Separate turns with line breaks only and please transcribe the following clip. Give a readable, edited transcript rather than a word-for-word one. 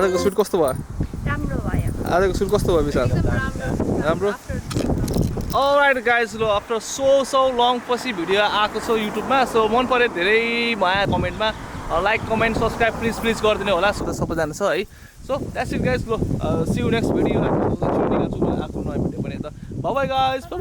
आजको सुट कस्तो भयो
राम्रो भयो
आजको सुट कस्तो भयो विशाल राम्रो अलराइट गाइज ल आफ्टर सो लङ पछि भिडियो आएको छ युट्युबमा सो मन पऱ्यो धेरै भए कमेन्टमा लाइक कमेन्ट सब्सक्राइब प्लिज गरिदिनु होला सबैजना छ है सो द्याट्स इट गाइज ल सी यु नेक्स्ट भिडियो आफ्नो नयाँ भिडियो पनि त बाइ गाइज बाइ